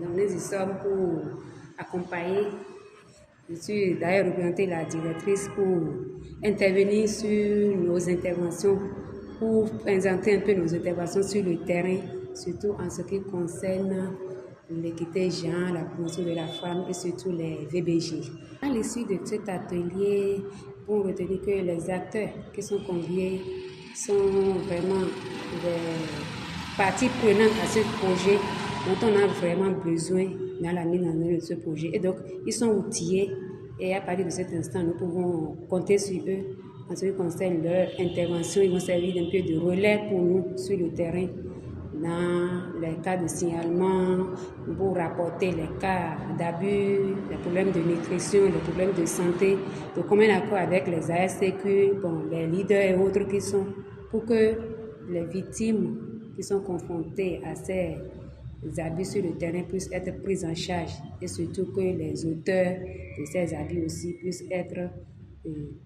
Donc nous y sommes pour accompagner. Je suis d'ailleurs représentée la directrice pour intervenir sur nos interventions, pour présenter un peu nos interventions sur le terrain, surtout en ce qui concerne l'équité genre, la promotion de la femme et surtout les VBG. À l'issue de cet atelier, on retenir que les acteurs qui sont conviés sont vraiment des parties prenantes à ce projet dont on a vraiment besoin dans la mise en œuvre de ce projet. Et donc, ils sont outillés et à partir de cet instant, nous pouvons compter sur eux en ce qui concerne leur intervention. Ils vont servir d'un peu de relais pour nous sur le terrain dans les cas de signalement, pour rapporter les cas d'abus, les problèmes de nutrition, les problèmes de santé, de commun accord avec les ASCQ, les leaders et autres qui sont, pour que les victimes qui sont confrontées à ces abus sur le terrain puissent être prises en charge et surtout que les auteurs de ces abus aussi puissent être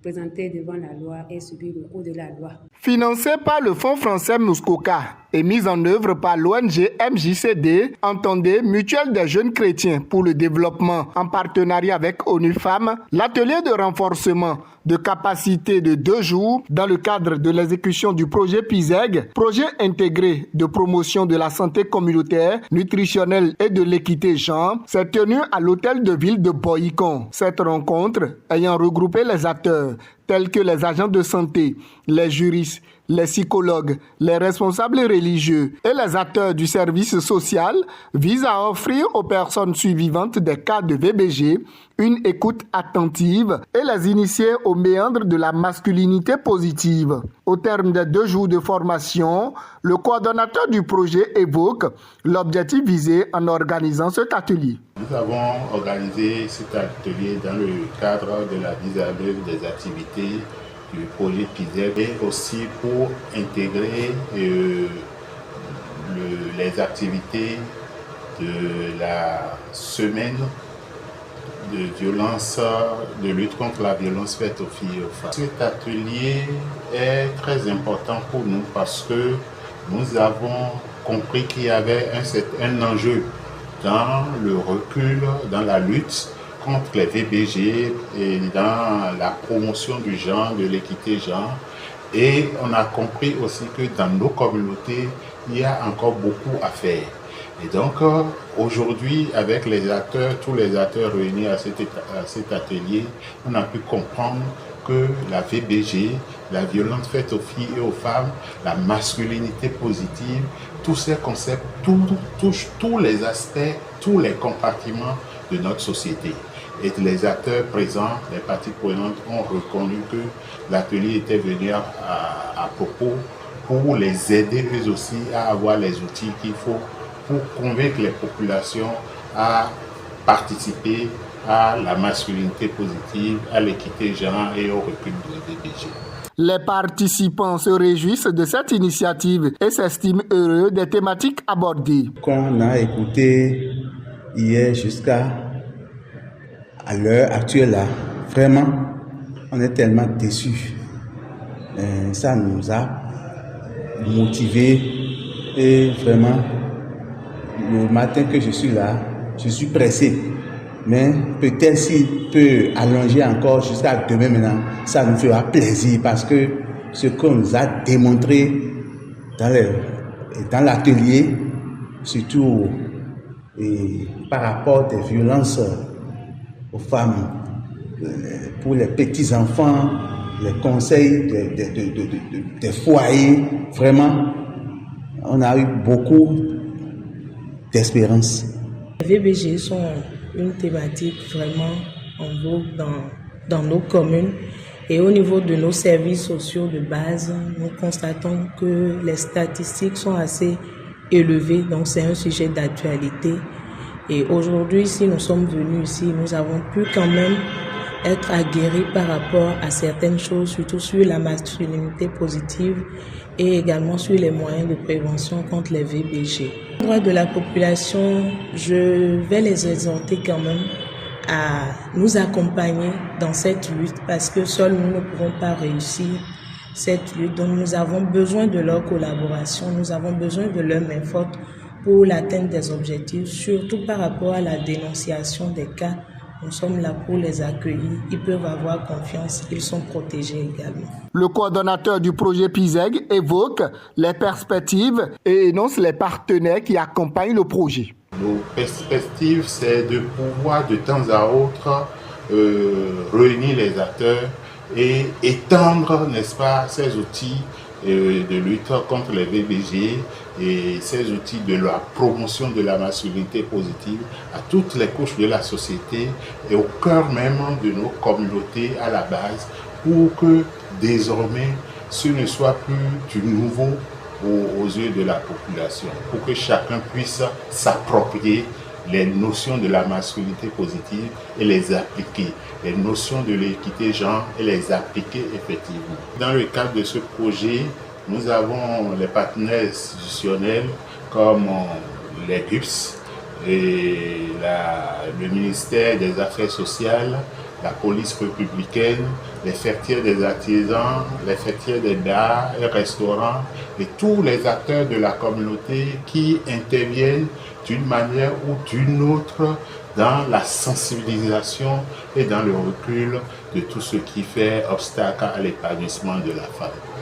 présentés devant la loi et subir le cours de la loi. Financé par le Fonds français Muskoka et mise en œuvre par l'ONG MJCD, entendez Mutuelle des jeunes chrétiens pour le développement en partenariat avec ONU Femmes, l'atelier de renforcement de capacité de 2 jours dans le cadre de l'exécution du projet PISEG, projet intégré de promotion de la santé communautaire, nutritionnelle et de l'équité genre, s'est tenu à l'hôtel de ville de Boycon. Cette rencontre ayant regroupé les acteurs tels que les agents de santé, les juristes, les psychologues, les responsables religieux et les acteurs du service social vise à offrir aux personnes survivantes des cas de VBG une écoute attentive et les initier aux méandres de la masculinité positive. Au terme des 2 jours de formation, le coordonnateur du projet évoque l'objectif visé en organisant cet atelier. Nous avons organisé cet atelier dans le cadre de la mise en œuvre des activités du projet PISEG et aussi pour intégrer les activités de la semaine de violence, de lutte contre la violence faite aux filles et aux femmes. Cet atelier est très important pour nous parce que nous avons compris qu'il y avait un enjeu dans le recul, dans la lutte contre les VBG et dans la promotion du genre, de l'équité genre. Et on a compris aussi que dans nos communautés, il y a encore beaucoup à faire. Et donc, aujourd'hui, avec les acteurs, tous les acteurs réunis à cet atelier, on a pu comprendre que la VBG, la violence faite aux filles et aux femmes, la masculinité positive, tous ces concepts touchent tous les aspects, tous les compartiments de notre société. Et les acteurs présents, les parties prenantes ont reconnu que l'atelier était venu à propos pour les aider eux aussi à avoir les outils qu'il faut pour convaincre les populations à participer à la masculinité positive, à l'équité genre et au recul de VBG. Les participants se réjouissent de cette initiative et s'estiment heureux des thématiques abordées. Qu'on a écouté hier jusqu'à l'heure actuelle, là, vraiment, on est tellement déçus. Ça nous a motivés et vraiment, le matin que je suis là, je suis pressé. Mais peut-être s'il peut allonger encore jusqu'à demain maintenant, ça nous fera plaisir parce que ce qu'on nous a démontré dans l'atelier, surtout par rapport des violences aux femmes, pour les petits-enfants, les conseils des foyers, vraiment, on a eu beaucoup d'espérance. Les VBG sont une thématique vraiment en vogue dans nos communes et au niveau de nos services sociaux de base, nous constatons que les statistiques sont assez élevées, donc c'est un sujet d'actualité. Et aujourd'hui, si nous sommes venus ici, nous avons pu quand même être aguerris par rapport à certaines choses, surtout sur la masculinité positive et également sur les moyens de prévention contre les VBG. Au droit de la population, je vais les exhorter quand même à nous accompagner dans cette lutte parce que seuls nous ne pouvons pas réussir cette lutte. Donc nous avons besoin de leur collaboration, nous avons besoin de leur main forte pour l'atteinte des objectifs, surtout par rapport à la dénonciation des cas. Nous sommes là pour les accueillir, ils peuvent avoir confiance, ils sont protégés également. Le coordonnateur du projet PISEG évoque les perspectives et énonce les partenaires qui accompagnent le projet. Nos perspectives, c'est de pouvoir de temps à autre réunir les acteurs et étendre, n'est-ce pas, ces outils de lutte contre les VBG et ces outils de la promotion de la masculinité positive à toutes les couches de la société et au cœur même de nos communautés à la base, pour que désormais ce ne soit plus du nouveau aux yeux de la population, pour que chacun puisse s'approprier les notions de la masculinité positive et les appliquer, les notions de l'équité genre et les appliquer effectivement. Dans le cadre de ce projet, nous avons les partenaires institutionnels comme les GUPS et le ministère des Affaires sociales, la police républicaine, les fêtières des artisans, les fêtières des bars et restaurants et tous les acteurs de la communauté qui interviennent d'une manière ou d'une autre dans la sensibilisation et dans le recul de tout ce qui fait obstacle à l'épanouissement de la femme.